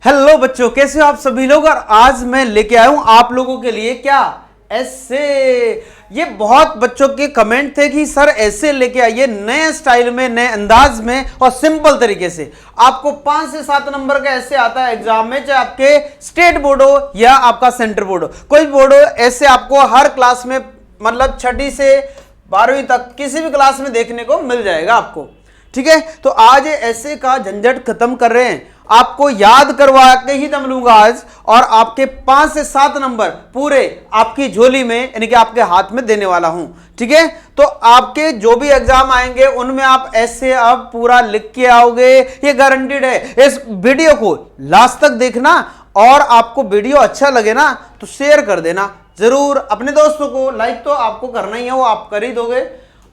Hello बच्चों, कैसे हो आप सभी लोग। और आज मैं लेके आया हूं आप लोगों के लिए क्या ऐसे। ये बहुत बच्चों के कमेंट थे कि सर ऐसे लेके आइए नए स्टाइल में, नए अंदाज में और सिंपल तरीके से। आपको 5 से 7 नंबर का ऐसे आता है एग्जाम में, चाहे आपके स्टेट बोर्ड हो या आपका सेंटर बोर्ड हो, कोई बोर्ड हो, ऐसे आपको हर क्लास में मतलब 6ठी से 12वीं तक किसी भी क्लास में देखने को मिल जाएगा आपको। ठीक है, तो आज ऐसे का झंझट खत्म कर रहे हैं, आपको याद करवा के ही दम लूंगा आज। और आपके 5 से 7 नंबर पूरे आपकी झोली में यानी कि आपके हाथ में देने वाला हूं। ठीक है, तो आपके जो भी एग्जाम आएंगे उनमें आप ऐसे अब पूरा लिख के आओगे, ये गारंटीड है। इस वीडियो को लास्ट तक देखना और आपको वीडियो अच्छा लगे ना तो शेयर कर देना जरूर अपने दोस्तों को। लाइक तो आपको करना ही है, वो आप कर ही दोगे।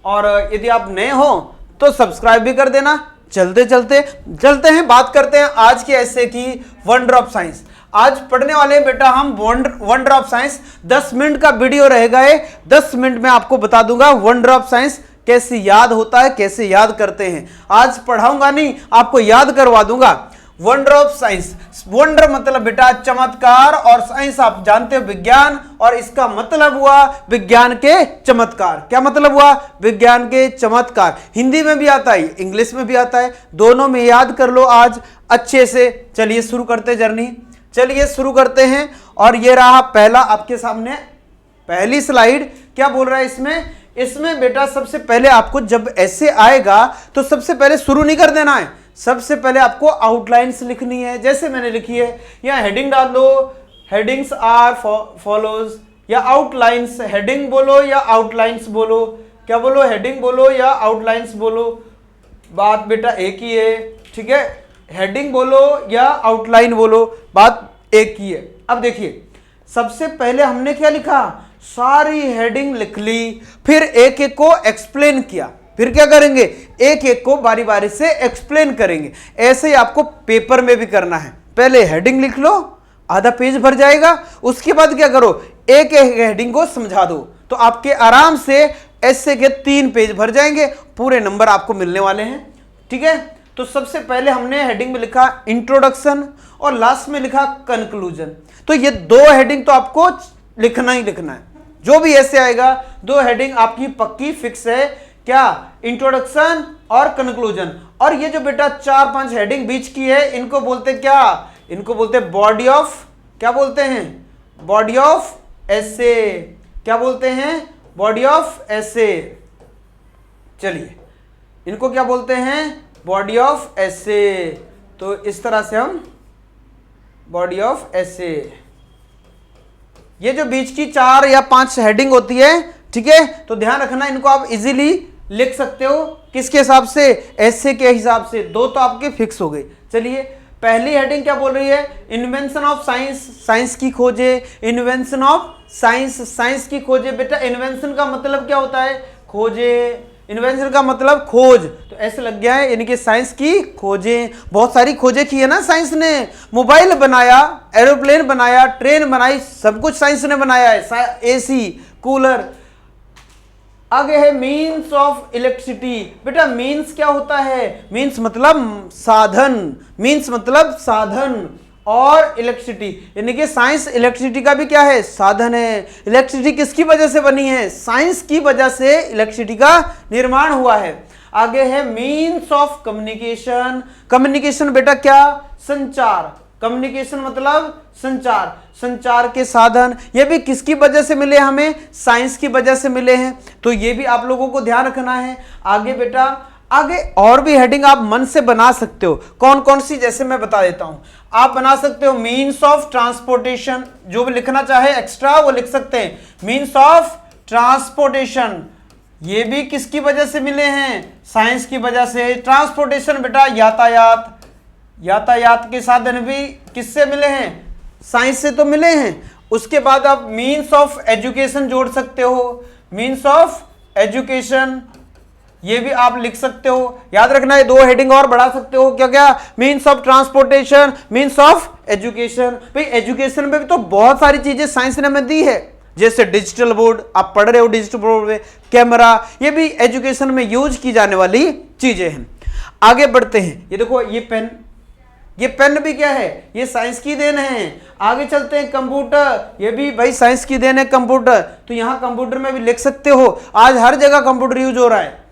और यदि आप नए हो तो सब्सक्राइब भी कर देना। चलते हैं, बात करते हैं आज के ऐसे की वंडर ऑफ साइंस। आज पढ़ने वाले हैं बेटा हम वंडर ऑफ साइंस। 10 मिनट का वीडियो रहेगा ये। 10 मिनट में आपको बता दूंगा वंडर ऑफ साइंस कैसे याद होता है, कैसे याद करते हैं। आज पढ़ाऊंगा नहीं, आपको याद करवा दूंगा। वंडर ऑफ साइंस, वंडर मतलब बेटा चमत्कार, और साइंस आप जानते हो विज्ञान, और इसका मतलब हुआ विज्ञान के चमत्कार। क्या मतलब हुआ? विज्ञान के चमत्कार। हिंदी में भी आता है, इंग्लिश में भी आता है, दोनों में याद कर लो आज अच्छे से। चलिए शुरू करते जर्नी, चलिए शुरू करते हैं। और ये रहा पहला आपके सामने पहली स्लाइड। क्या बोल रहा है इसमें बेटा सबसे पहले आपको जब ऐसे आएगा तो सबसे पहले शुरू नहीं कर देना है, सबसे पहले आपको आउटलाइंस लिखनी है जैसे मैंने लिखी है। या हेडिंग डाल दो, हेडिंग्स आर फॉलोज, या आउटलाइंस। हेडिंग बोलो या आउटलाइंस बोलो, क्या बोलो? हेडिंग बोलो या आउटलाइंस बोलो, बात बेटा एक ही है। ठीक है, हेडिंग बोलो या आउटलाइन बोलो, बात एक ही है। अब देखिए सबसे पहले हमने क्या लिखा, सारी हेडिंग लिख ली, फिर एक एक को एक्सप्लेन किया। फिर क्या करेंगे, एक एक को बारी बारी से एक्सप्लेन करेंगे। ऐसे ही आपको पेपर में भी करना है। पहले हेडिंग लिख लो, आधा पेज भर जाएगा। उसके बाद क्या करो, एक एक हेडिंग को समझा दो, तो आपके आराम से ऐसे के 3 पेज भर जाएंगे, पूरे नंबर आपको मिलने वाले हैं। ठीक है, तो सबसे पहले हमने हेडिंग में लिखा इंट्रोडक्शन और लास्ट में लिखा कंक्लूजन। तो ये 2 हेडिंग तो आपको लिखना ही लिखना है। जो भी ऐसे आएगा 2 हेडिंग आपकी पक्की फिक्स है। क्या? इंट्रोडक्शन और कंक्लूजन। और ये जो बेटा 4-5 हेडिंग बीच की है, इनको बोलते क्या? इनको बोलते बॉडी ऑफ, क्या बोलते हैं? बॉडी ऑफ एसे। क्या बोलते हैं? बॉडी ऑफ एसे। चलिए इनको क्या बोलते हैं? बॉडी ऑफ एसे। तो इस तरह से हम बॉडी ऑफ एसे, ये जो बीच की 4 या 5 हेडिंग होती है, ठीक है, तो ध्यान रखना इनको आप इजीली लिख सकते हो। किसके हिसाब से? ऐसे के हिसाब से। 2 तो आपके फिक्स हो गए। चलिए पहली हेडिंग क्या बोल रही है? इन्वेंशन ऑफ साइंस, साइंस की खोजे। इन्वेंशन ऑफ साइंस, साइंस की खोजे। बेटा इन्वेंशन का मतलब क्या होता है? खोजे। इन्वेंशन का मतलब खोज, तो ऐसे लग गया है यानी कि साइंस की खोजें। बहुत सारी खोजें की है ना साइंस ने। मोबाइल बनाया, एरोप्लेन बनाया, ट्रेन बनाई, सब कुछ साइंस ने बनाया है। AC, cooler. आगे है मीन्स ऑफ इलेक्ट्रिसिटी। बेटा मीन्स क्या होता है? मीन्स मतलब साधन, मीन्स मतलब साधन, और इलेक्ट्रिसिटी यानी कि साइंस इलेक्ट्रिसिटी का भी क्या है? साधन है। इलेक्ट्रिसिटी किसकी वजह से बनी है? साइंस की वजह से इलेक्ट्रिसिटी का निर्माण हुआ है। आगे है मीन्स ऑफ कम्युनिकेशन। कम्युनिकेशन बेटा क्या? संचार। कम्युनिकेशन मतलब संचार, संचार के साधन। ये भी किसकी वजह से मिले हमें? साइंस की वजह से मिले हैं। तो ये भी आप लोगों को ध्यान रखना है। आगे बेटा, आगे और भी हेडिंग आप मन से बना सकते हो। कौन कौन सी? जैसे मैं बता देता हूं। आप बना सकते हो मीन्स ऑफ ट्रांसपोर्टेशन, जो भी लिखना चाहे एक्स्ट्रा वो लिख सकते हैं। मीन्स ऑफ ट्रांसपोर्टेशन, ये भी किसकी वजह से मिले हैं? साइंस की वजह से। ट्रांसपोर्टेशन बेटा यातायात, यातायात के साधन भी किससे मिले हैं? साइंस से तो मिले हैं। उसके बाद आप मीन्स ऑफ एजुकेशन जोड़ सकते हो। मीन्स ऑफ एजुकेशन, ये भी आप लिख सकते हो। याद रखना है 2 हेडिंग और बढ़ा सकते हो। क्या क्या? Means of transportation, means of education. भाई एजुकेशन में भी तो बहुत सारी चीजें साइंस ने हमें दी है, जैसे डिजिटल बोर्ड, आप पढ़ रहे हो डिजिटल बोर्ड में, कैमरा, ये भी एजुकेशन में यूज की जाने वाली चीजें हैं। आगे बढ़ते हैं। ये देखो ये पेन, ये पेन भी क्या है, ये साइंस की देन है। आगे चलते हैं, कंप्यूटर, ये भी भाई साइंस की देन है कंप्यूटर। तो यहां कंप्यूटर में भी लिख सकते हो, आज हर जगह कंप्यूटर यूज हो रहा है।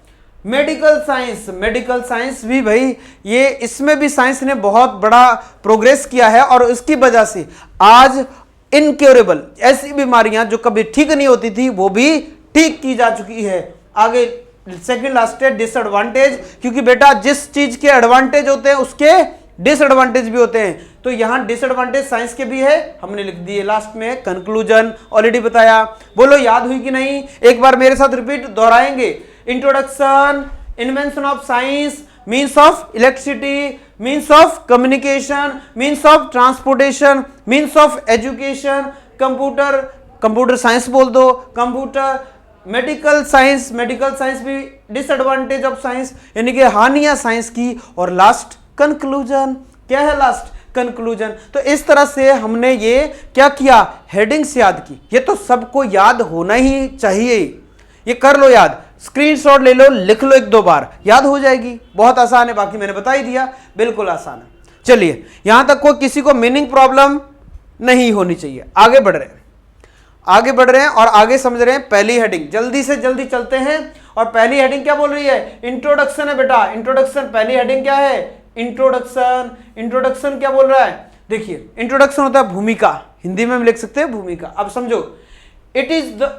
मेडिकल साइंस, मेडिकल साइंस भी भाई ये, इसमें भी साइंस ने बहुत बड़ा प्रोग्रेस किया है और उसकी वजह से आज इनक्योरेबल ऐसी बीमारियां जो कभी ठीक नहीं होती थी वो भी ठीक की जा चुकी है। आगे सेकंड लास्ट है डिसएडवांटेज, क्योंकि बेटा जिस चीज के एडवांटेज होते हैं उसके डिसएडवांटेज भी होते हैं। तो यहां डिसएडवांटेज साइंस के भी है, हमने लिख दिए। लास्ट में कंक्लूजन ऑलरेडी बताया। बोलो याद हुई कि नहीं, एक बार मेरे साथ रिपीट दोहराएंगे। Introduction, invention of science, means of electricity, means of communication, means of transportation, means of education, computer, computer science बोल दो, computer, medical science, medical science भी डिसएडवांटेज ऑफ साइंस, यानी कि हानियां साइंस की, और लास्ट कंक्लूजन। क्या है लास्ट? कंक्लूजन। तो इस तरह से हमने ये क्या किया, हेडिंग्स याद की। ये तो सबको याद होना ही चाहिए, ये कर लो याद, स्क्रीनशॉट ले लो, लिख लो, एक दो बार याद हो जाएगी। बहुत आसान है, बाकी मैंने बता ही दिया, बिल्कुल आसान है। चलिए यहां तक कोई किसी को मीनिंग प्रॉब्लम नहीं होनी चाहिए। आगे बढ़ रहे हैं, आगे बढ़ रहे हैं और आगे समझ रहे हैं। पहली हेडिंग जल्दी से जल्दी चलते हैं। और पहली हेडिंग क्या बोल रही है? इंट्रोडक्शन है बेटा, इंट्रोडक्शन। पहली हेडिंग क्या है? इंट्रोडक्शन। इंट्रोडक्शन क्या बोल रहा है? देखिए इंट्रोडक्शन होता है भूमिका, हिंदी में हम लिख सकते हैं भूमिका। अब समझो, it is the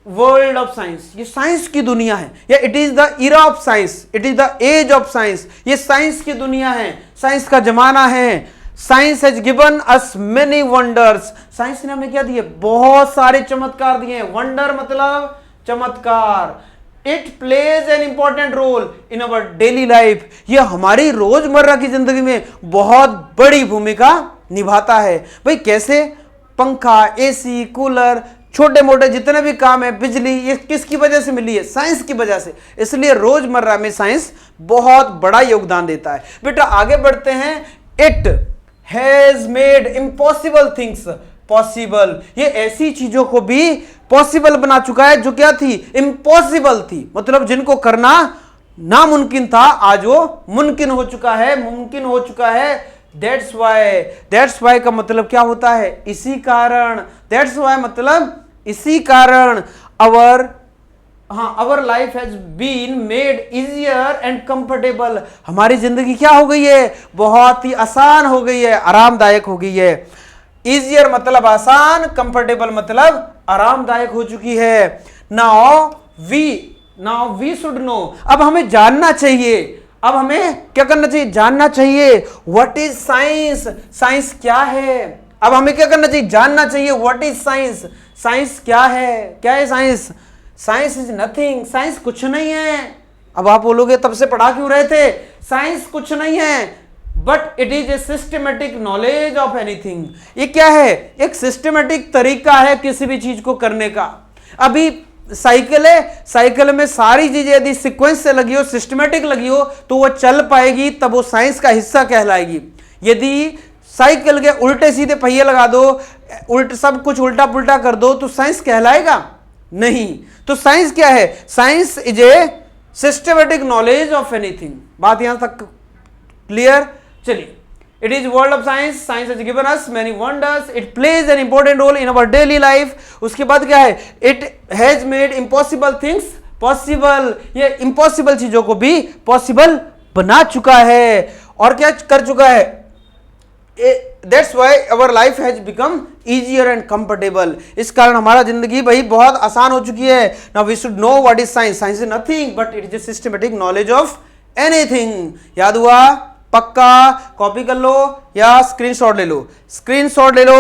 world of science, ये साइंस की दुनिया है, या it is the era of science, it is the age of science, ये साइंस की दुनिया है, साइंस का जमाना है। Science has given us many wonders, science ने हमें क्या दिए? बहुत सारे चमत्कार दिए हैं। वंडर मतलब चमत्कार। It plays an important role in our daily life, ये हमारी रोजमर्रा की जिंदगी में बहुत बड़ी भूमिका निभाता है। भाई कैसे? पंखा, एसी, कूलर, छोटे मोटे जितने भी काम है, बिजली, ये किसकी वजह से मिली है? साइंस की वजह से। इसलिए रोजमर्रा में साइंस बहुत बड़ा योगदान देता है। बेटा आगे बढ़ते हैं। It has made impossible things possible, ये ऐसी चीजों को भी पॉसिबल बना चुका है जो क्या थी? इम्पॉसिबल थी, मतलब जिनको करना नामुमकिन था, आज वो मुमकिन हो चुका है, मुमकिन हो चुका है। दैट्स वाई का मतलब क्या होता है? इसी कारण। दैट्स वाई मतलब इसी कारण। Our life has been made easier and comfortable, हमारी जिंदगी क्या हो गई है? बहुत ही आसान हो गई है, आरामदायक हो गई है। इजियर मतलब आसान, कंफर्टेबल मतलब आरामदायक हो चुकी है। नाउ वी शुड नो, अब हमें जानना चाहिए। अब हमें क्या करना चाहिए? जानना चाहिए। व्हाट इज साइंस, साइंस क्या है? अब हमें क्या करना चाहिए? जानना चाहिए। व्हाट इज साइंस, साइंस क्या है? क्या है science? Science is nothing, science कुछ नहीं है। अब आप बोलोगे तब से पढ़ा क्यों रहे थे? साइंस कुछ नहीं है, but it is a systematic knowledge of anything. ये क्या है? एक सिस्टमेटिक तरीका है किसी भी चीज को करने का। अभी साइकिल है, साइकिल में सारी चीजें यदि सीक्वेंस से लगी हो, सिस्टमेटिक लगी हो, तो वो चल पाएगी, तब वो साइंस का हिस्सा कहलाएगी। यदि साइकिल के उल्टे सीधे पहिए लगा दो, सब कुछ उल्टा पुल्टा कर दो, तो साइंस कहलाएगा नहीं। तो साइंस क्या है? Science is a systematic knowledge of anything. बात यहां तक क्लियर? चलिए, it is world of science, science has given us many wonders, it plays an important role in our daily life. उसके बाद क्या है? It has made impossible things possible, ये impossible चीजों को भी पॉसिबल बना चुका है। और क्या कर चुका है? That's why our life has become easier and comfortable, इस कारण हमारा जिंदगी भाई बहुत आसान हो चुकी है। Now we should know what is science. Science is nothing but it is a systematic knowledge of anything. याद हुआ? पक्का कॉपी कर लो या स्क्रीनशॉट ले लो, स्क्रीनशॉट ले लो,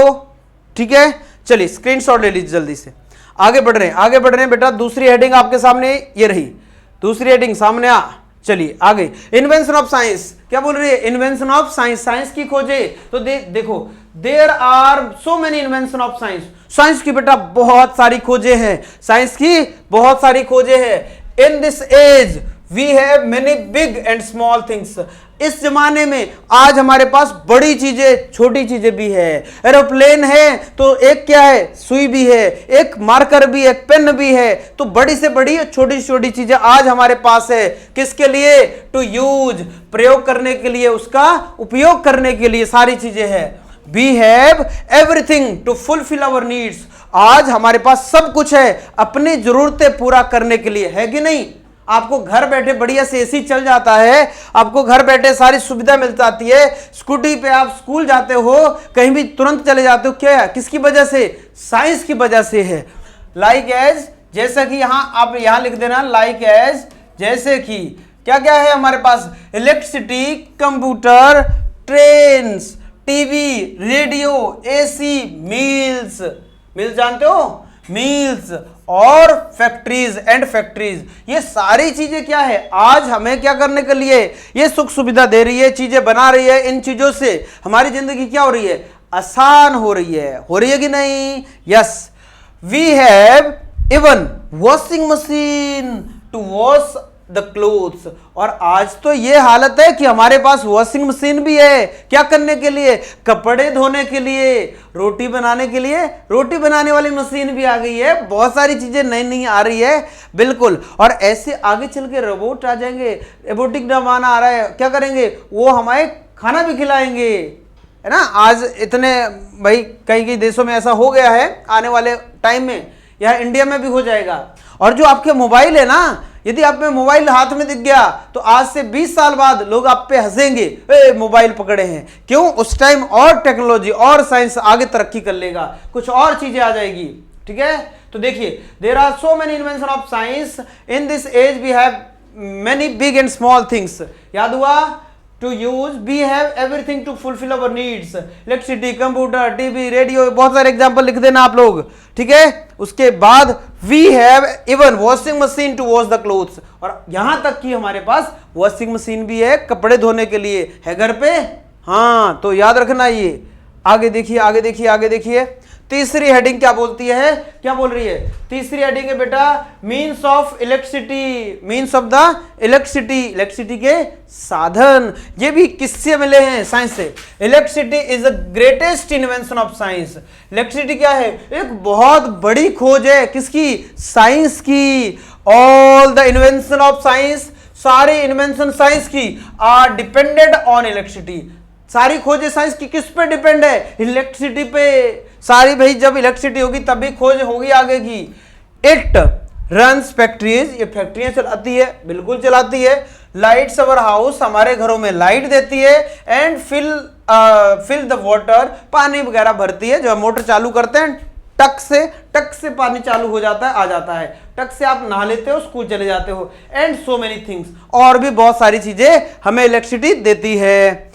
ठीक है। चलिए स्क्रीनशॉट ले लीजिए जल्दी से। आगे बढ़ रहे हैं, आगे बढ़ रहे हैं बेटा। दूसरी हेडिंग आपके सामने ये रही, दूसरी हेडिंग सामने आ। चलिए आगे, इन्वेंशन ऑफ साइंस क्या बोल रही है? इन्वेंशन ऑफ साइंस, साइंस की खोजे। तो देखो, there are so many invention of science, science की बेटा बहुत सारी खोजे हैं, साइंस की बहुत सारी खोजे हैं। In this age we have many big and small things. इस जमाने में आज हमारे पास बड़ी चीजें छोटी चीजें भी है। एरोप्लेन है तो एक क्या है, सुई भी है, एक मार्कर भी है, पेन भी है। तो बड़ी से बड़ी छोटी छोटी चीजें आज हमारे पास है। किसके लिए? टू यूज, प्रयोग करने के लिए, उसका उपयोग करने के लिए सारी चीजें है। We have everything to fulfil our needs. आज हमारे पास सब कुछ है अपनी जरूरतें पूरा करने के लिए, है कि नहीं? आपको घर बैठे बढ़िया से एसी चल जाता है, आपको घर बैठे सारी सुविधा मिल जाती है। स्कूटी पे आप स्कूल जाते हो, कहीं भी तुरंत चले जाते हो। क्या है? किसकी वजह से? साइंस की वजह से है। लाइक एज, जैसा कि यहां आप यहां लिख देना, लाइक एज, जैसे कि क्या क्या है हमारे पास? Electricity, computer, trains, TV, radio, AC, meals, mills जानते हो? मील्स और फैक्ट्रीज एंड फैक्ट्रीज, ये सारी चीजें क्या है? आज हमें क्या करने के लिए ये सुख सुविधा दे रही है, चीजें बना रही है। इन चीजों से हमारी जिंदगी क्या हो रही है? आसान हो रही है कि नहीं? Yes, we have even washing machine to wash the clothes. और आज तो ये हालत है कि हमारे पास वॉशिंग मशीन भी है। क्या करने के लिए? कपड़े धोने के लिए, रोटी बनाने के लिए। रोटी बनाने वाली मशीन भी आ गई है। बहुत सारी चीजें नई नई आ रही है, बिल्कुल। और ऐसे आगे चल के रोबोट आ जाएंगे, रोबोटिक जमाना आ रहा है। क्या करेंगे? वो हमारे खाना भी खिलाएंगे, है ना। आज इतने भाई कई कई देशों में ऐसा हो गया है, आने वाले टाइम में यह इंडिया में भी हो जाएगा। और जो आपके मोबाइल है ना, यदि आप में मोबाइल हाथ में दिख गया तो आज से 20 साल बाद लोग आप पे हंसेंगे, ए मोबाइल पकड़े हैं। क्यों? उस टाइम और टेक्नोलॉजी और साइंस आगे तरक्की कर लेगा, कुछ और चीजें आ जाएगी। ठीक है, तो देखिए, there are so many invention of science in this age, we have many big and small things. याद हुआ? To use, we have everything to fulfil our needs. Electricity, computer, TV, radio, बहुत सारे एग्जांपल लिख देना आप लोग। ठीक है, उसके बाद we have even washing machine to wash the clothes. और यहां तक कि हमारे पास वॉशिंग मशीन भी है कपड़े धोने के लिए, है घर पे। हाँ, तो याद रखना ये। आगे देखिए, आगे देखिए, आगे देखिए। तीसरी हेडिंग क्या बोलती है? क्या बोल रही है? तीसरी हेडिंग है बेटा, means of electricity, means of the electricity, electricity के साधन। ये भी किससे मिले हैं? साइंस से। Electricity is the greatest invention of science. Electricity क्या है? एक बहुत बड़ी खोज है। किसकी? साइंस की। All the invention of science, सारी इन्वेंशन साइंस की आर डिपेंडेड ऑन इलेक्ट्रिसिटी। सारी खोजें साइंस की किस पे डिपेंड है? इलेक्ट्रिसिटी पे सारी। भाई जब इलेक्ट्रिसिटी होगी तभी खोज होगी आगे की। इट रन्स फैक्ट्रीज, ये फैक्ट्रियां चलाती है, बिल्कुल चलाती है। लाइट्स अवर हाउस, हमारे घरों में लाइट देती है। एंड फिल द वाटर, पानी वगैरह भरती है। जो मोटर चालू करते हैं, टक से पानी चालू हो जाता है, आ जाता है। टक से आप नहा लेते हो, स्कूल चले जाते हो। एंड सो मेनी थिंग्स, और भी बहुत सारी चीजें हमें इलेक्ट्रिसिटी देती है।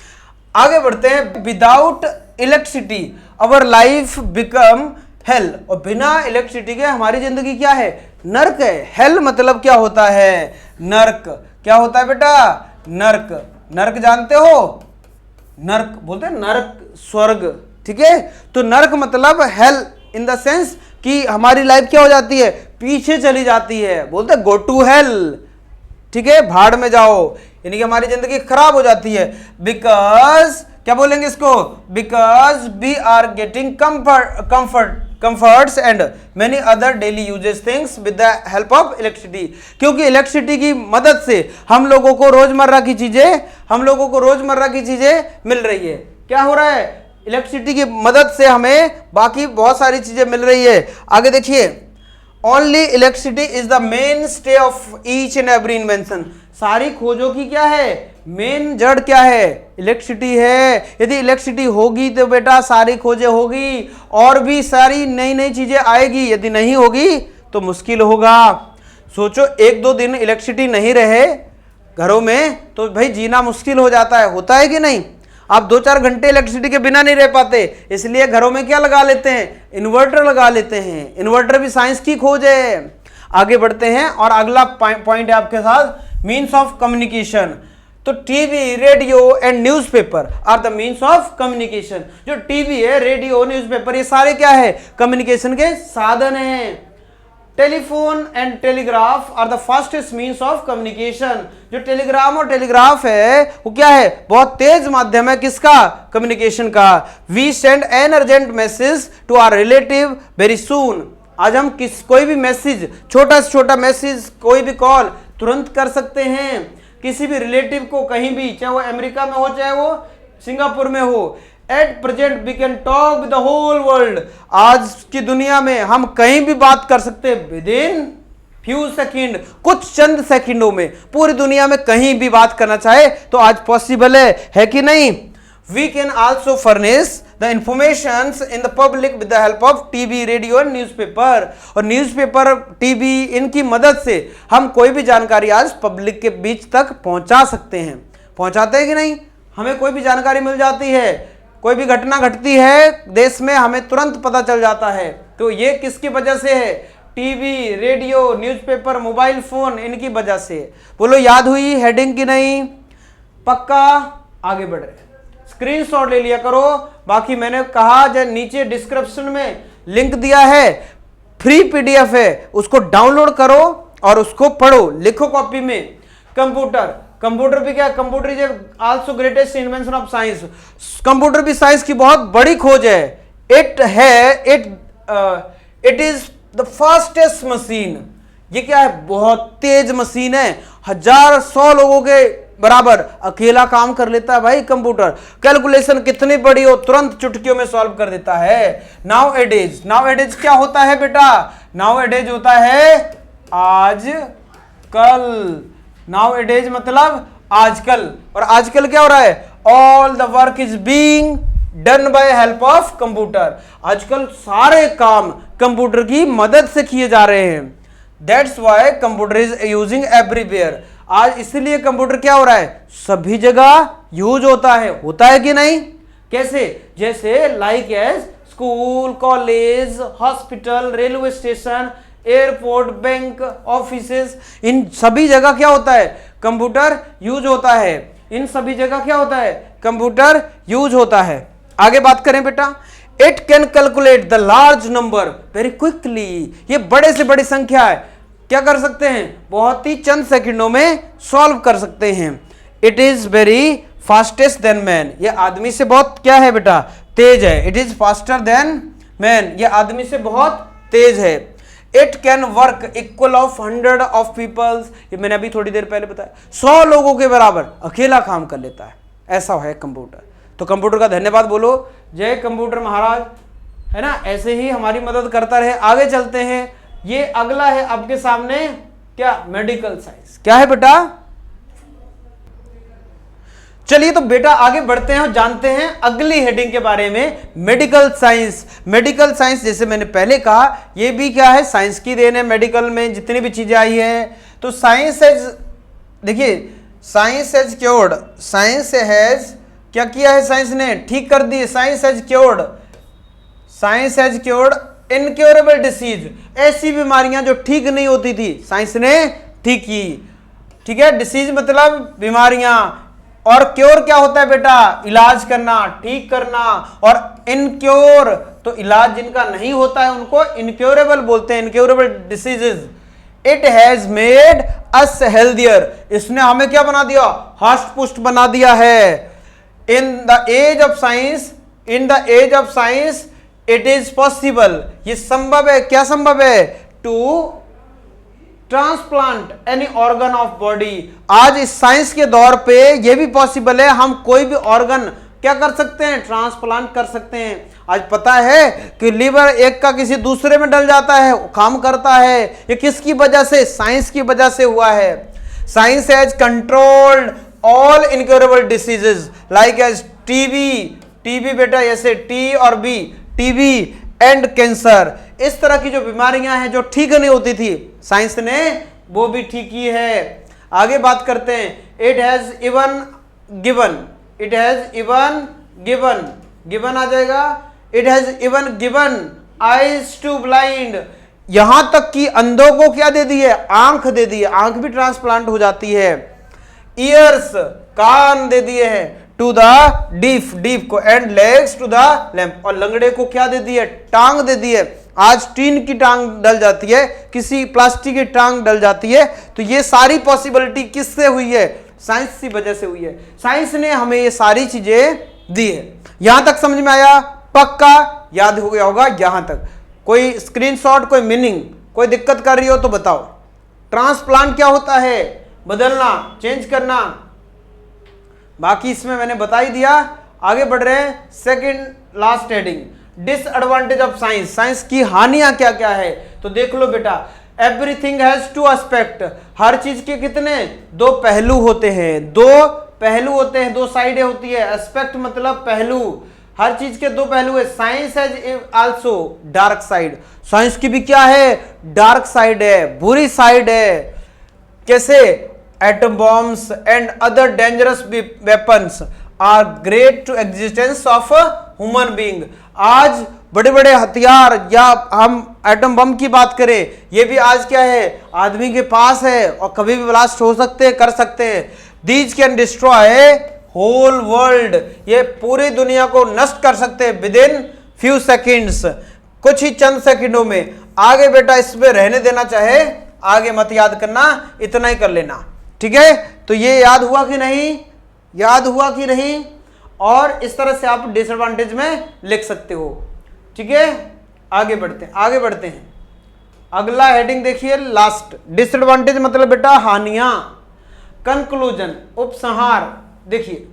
आगे बढ़ते हैं। Without electricity our life become hello. और बिना इलेक्ट्रिसिटी के हमारी जिंदगी क्या है? नर्क है। हेल मतलब क्या होता है? नर्क। क्या होता है बेटा? नर्क। नर्क जानते हो? नर्क बोलते हैं नर्क, स्वर्ग। ठीक है, तो नर्क मतलब हेल इन द सेंस कि हमारी लाइफ क्या हो जाती है? पीछे चली जाती है। बोलते हैं गो टू हेल। ठीक है, भाड़ में जाओ, यानी कि हमारी जिंदगी खराब हो जाती है। बिकॉज, क्या बोलेंगे इसको? Because we are getting comforts and many other daily uses things with the help of electricity. क्योंकि इलेक्ट्रिसिटी की मदद से हम लोगों को रोजमर्रा की चीजें मिल रही है। क्या हो रहा है? इलेक्ट्रिसिटी की मदद से हमें बाकी बहुत सारी चीजें मिल रही है। आगे देखिए, only electricity is the main stay of each and every invention. सारी खोजों की क्या है? मेन जड़ क्या है? इलेक्ट्रिसिटी है। यदि इलेक्ट्रिसिटी होगी तो बेटा सारी खोजें होगी और भी सारी नई नई चीजें आएगी। यदि नहीं होगी तो मुश्किल होगा। सोचो, 1-2 दिन इलेक्ट्रिसिटी नहीं रहे घरों में तो भाई जीना मुश्किल हो जाता है। होता है कि नहीं? आप 2-4 घंटे इलेक्ट्रिसिटी के बिना नहीं रह पाते, इसलिए घरों में क्या लगा लेते हैं? इन्वर्टर लगा लेते हैं। इन्वर्टर भी साइंस की खोज है। आगे बढ़ते हैं और अगला पॉइंट है आपके साथ, मीन्स ऑफ कम्युनिकेशन। तो TV, radio and newspaper are the means of communication. जो टीवी है, रेडियो, न्यूज़पेपर, ये सारे क्या है? कम्युनिकेशन के साधन हैं। Telephone and telegraph are the fastest means of communication. जो टेलीग्राम और टेलीग्राफ है वो क्या है, बहुत तेज माध्यम है किसका, कम्युनिकेशन का। We send an urgent message to our relative very soon. आज हम कोई भी मैसेज, छोटा से छोटा मैसेज, कोई भी कॉल तुरंत कर सकते हैं किसी भी रिलेटिव को, कहीं भी, चाहे वो अमेरिका में हो चाहे वो सिंगापुर में हो। At present we can talk with the whole world. आज की दुनिया में हम कहीं भी बात कर सकते हैं विद इन फ्यू सेकंड, कुछ चंद सेकंडों में पूरी दुनिया में कहीं भी बात करना चाहे तो आज पॉसिबल है कि नहीं। We can also furnish the information in the public with the help of TV, radio and newspaper. और न्यूज़पेपर, टीवी, इनकी मदद से हम कोई भी जानकारी आज पब्लिक के बीच तक पहुंचा सकते हैं। पहुंचाते हैं कि नहीं, हमें कोई भी जानकारी मिल जाती है, कोई भी घटना घटती है देश में हमें तुरंत पता चल जाता है। तो ये किसकी वजह से है, TV, radio, newspaper, mobile phone, इनकी वजह से। बोलो याद हुई हेडिंग की नहीं, पक्का। आगे बढ़ रहे, स्क्रीनशॉट ले लिया करो। बाकी मैंने कहा जो नीचे डिस्क्रिप्शन में लिंक दिया है, फ्री पीडीएफ है, उसको डाउनलोड करो और उसको पढ़ो, लिखो कॉपी में। कंप्यूटर, कंप्यूटर भी क्या, computer is also greatest invention of science. Computer भी साइंस की बहुत बड़ी खोज है। It is the fastest machine. ये क्या है, बहुत तेज मशीन है, 1000-100 लोगों के बराबर अकेला काम कर लेता है भाई कंप्यूटर। कैलकुलेशन कितनी बड़ी हो तुरंत चुटकियों में सॉल्व कर देता है। नाउ एडेज क्या होता है बेटा, नाउ एडेज होता है आज कल। नाउ एडेज मतलब आजकल, और आजकल क्या हो रहा है, all the work is being done by help of computer. आजकल सारे काम कंप्यूटर की मदद से किए जा रहे हैं। That's why computer is using everywhere. आज इसलिए कंप्यूटर क्या हो रहा है, सभी जगह यूज होता है कि नहीं। कैसे, जैसे like as school, college, hospital, railway station, airport, bank, offices, इन सभी जगह क्या होता है, कंप्यूटर यूज होता है। इन सभी जगह क्या होता है, कंप्यूटर यूज होता है। आगे बात करें बेटा, it can calculate the large number very quickly. ये बड़े से बड़ी संख्या है, क्या कर सकते हैं, बहुत ही चंद सेकंडों में सॉल्व कर सकते हैं। It is very fastest than man. ये आदमी से बहुत क्या है बेटा, तेज है। It is faster than man, ये आदमी से बहुत तेज है। It can work equal of 100 of peoples. ये मैंने अभी थोड़ी देर पहले बताया, 100 लोगों के बराबर अकेला काम कर लेता है, ऐसा है कंप्यूटर। तो कंप्यूटर का धन्यवाद बोलो, जय कंप्यूटर महाराज, है ना। ऐसे ही हमारी मदद करता रहे। आगे चलते हैं, ये अगला है आपके सामने क्या, मेडिकल साइंस। क्या है बेटा, चलिए तो बेटा आगे बढ़ते हैं और जानते हैं अगली हेडिंग के बारे में, मेडिकल साइंस। मेडिकल साइंस जैसे मैंने पहले कहा, ये भी क्या है, साइंस की देन है। मेडिकल में जितनी भी चीजें आई है, तो साइंस हैज, देखिए science has cured, science has क्या किया है, साइंस ने ठीक कर दी। Science has cured, science has cured incurable disease. ऐसी बीमारियां जो ठीक नहीं होती थी, साइंस ने ठीक की। ठीक है, डिसीज मतलब बीमारियां, और क्योर क्या होता है बेटा, इलाज करना, ठीक करना। और इनक्योर तो इलाज जिनका नहीं होता है उनको इनक्योरेबल बोलते हैं, incurable diseases. It has made us healthier. इसने हमें क्या बना दिया, हष्ट पुष्ट बना दिया है। In the age of science, in the age of science it is possible, ये संभव है। क्या संभव है, to transplant any organ of body. आज इस साइंस के दौर पे यह भी पॉसिबल है, हम कोई भी ऑर्गन क्या कर सकते हैं, ट्रांसप्लांट कर सकते हैं। आज पता है कि लीवर एक का किसी दूसरे में डल जाता है, काम करता है। ये किसकी वजह से, साइंस की वजह से हुआ है। Science has controlled all incurable diseases like as TB बेटा, ऐसे टी और बी, टीबी एंड कैंसर। इस तरह की जो बीमारियां हैं जो ठीक नहीं होती थी, साइंस ने वो भी ठीक की है। आगे बात करते हैं, it has even given, it has even given, given आ जाएगा, it has even given eyes to blind. यहां तक कि अंधों को क्या दे दी है, आंख दे दी है, आंख भी ट्रांसप्लांट हो जाती है। ईयर्स, कान दे दिए हैं। टू द डीफ, डीफ को, and legs to the lamp, और लंगड़े को क्या दे दी है, टांग दे दी है। आज टीन की टांग डल जाती है, किसी प्लास्टिक की टांग डल जाती है, तो ये सारी पॉसिबिलिटी किससे हुई है, साइंस की वजह से हुई है। साइंस ने हमें ये सारी चीजें दी है। यहां तक समझ में आया, पक्का याद हो गया होगा यहां तक। कोई स्क्रीनशॉट, कोई मीनिंग, कोई दिक्कत कर रही हो तो बताओ। ट्रांसप्लांट क्या होता है, बदलना, चेंज करना। बाकी इसमें मैंने बता ही दिया। आगे बढ़ रहे हैं, second last heading, disadvantage of science. Science की हानियां क्या क्या है, तो देख लो बेटा। एवरीथिंग हैज टू एस्पेक्ट, हर चीज के कितने, दो पहलू होते हैं, दो पहलू होते हैं, दो साइडें होती है। एस्पेक्ट मतलब पहलू, हर चीज के दो पहलू है। Science has also dark side, science की भी क्या है, डार्क साइड है, बुरी साइड है। कैसे, atom bombs and other dangerous weapons are great to existence of human being. आज बड़े बड़े हथियार, या हम एटम बम की बात करें, ये भी आज क्या है, आदमी के पास है और कभी भी ब्लास्ट हो सकते हैं, कर सकते हैं। These can destroy whole world, ये पूरी दुनिया को नष्ट कर सकते हैं विद इन फ्यू सेकेंड्स, कुछ ही चंद सेकंडों में। आगे बेटा इसमें रहने देना, चाहे आगे मत याद करना, इतना ही कर लेना, ठीक है। तो ये याद हुआ कि नहीं, याद हुआ कि नहीं, और इस तरह से आप डिसएडवांटेज में लिख सकते हो, ठीक है। आगे बढ़ते हैं, आगे बढ़ते हैं। अगला हेडिंग देखिए, लास्ट, डिसएडवांटेज मतलब बेटा हानियां। कंक्लूजन, उपसंहार, देखिए,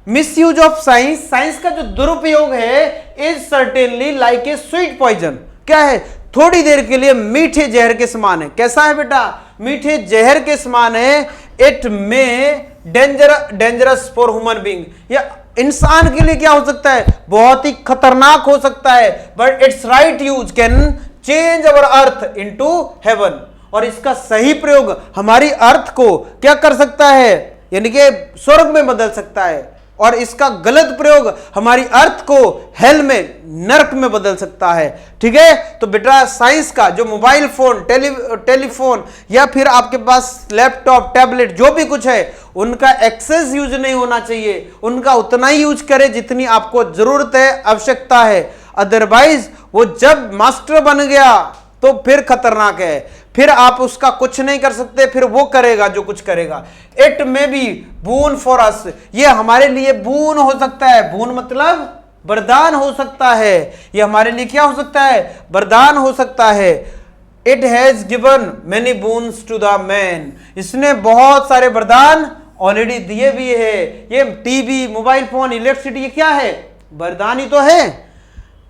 मिसयूज ऑफ साइंस, साइंस का जो दुरुपयोग है, is certainly like a sweet poison, क्या है, थोड़ी देर के लिए मीठे जहर के समान है। कैसा है बेटा, मीठे जहर के समान है। इट में डेंजरस फॉर ह्यूमन बीइंग, या इंसान के लिए क्या हो सकता है, बहुत ही खतरनाक हो सकता है। But it's right use can change our earth into haven, और इसका सही प्रयोग हमारी अर्थ को क्या कर सकता है, यानी कि स्वर्ग में बदल सकता है, और इसका गलत प्रयोग हमारी अर्थ को हेल में, नरक में बदल सकता है, ठीक है। तो बेटा साइंस का जो मोबाइल फोन, टेलीफोन, या फिर आपके पास लैपटॉप, टैबलेट, जो भी कुछ है, उनका एक्सेस यूज नहीं होना चाहिए। उनका उतना ही यूज करें जितनी आपको जरूरत है, आवश्यकता है। अदरवाइज वो जब मास्टर बन गया तो फिर खतरनाक है, फिर आप उसका कुछ नहीं कर सकते, फिर वो करेगा जो कुछ करेगा। It may be boon for us, ये हमारे लिए बून हो सकता है। बून मतलब वरदान हो सकता है, ये हमारे लिए क्या हो सकता है, वरदान हो सकता है। It has given many boons to the man, इसने बहुत सारे वरदान ऑलरेडी दिए भी है। ये टीवी, मोबाइल फोन, इलेक्ट्रिसिटी, ये क्या है, वरदान ही तो है।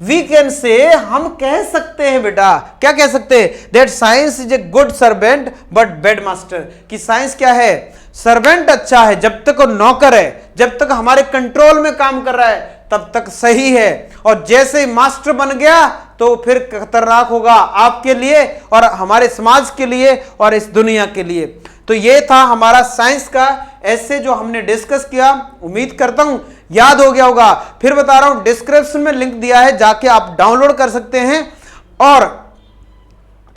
वी कैन से, हम कह सकते हैं बेटा, क्या कह सकते हैं, that science is a good servant but bad master, कि साइंस क्या है, सर्वेंट अच्छा है जब तक वो नौकर है, जब तक हमारे कंट्रोल में काम कर रहा है तब तक सही है, और जैसे ही मास्टर बन गया तो फिर खतरनाक होगा आपके लिए और हमारे समाज के लिए और इस दुनिया के लिए। तो ये था हमारा साइंस का ऐसे जो हमने डिस्कस किया। उम्मीद करता हूं याद हो गया होगा। फिर बता रहा हूं, डिस्क्रिप्शन में लिंक दिया है, जाके आप डाउनलोड कर सकते हैं। और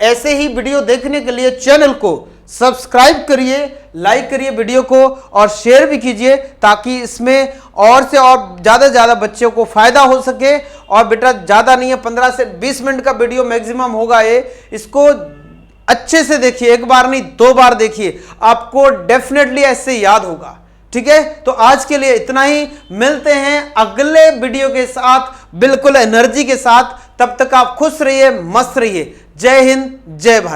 ऐसे ही वीडियो देखने के लिए चैनल को सब्सक्राइब करिए, लाइक करिए वीडियो को, और शेयर भी कीजिए, ताकि इसमें और से और ज्यादा बच्चों को फायदा हो सके। और बेटा ज्यादा नहीं है, 15 से 20 मिनट का वीडियो मैक्सिमम होगा ये। इसको अच्छे से देखिए, एक बार नहीं 2 बार देखिए, आपको डेफिनेटली ऐसे याद होगा, ठीक है। तो आज के लिए इतना ही, मिलते हैं अगले वीडियो के साथ बिल्कुल एनर्जी के साथ। तब तक आप खुश रहिए, मस्त रहिए। जय हिंद, जय भारत।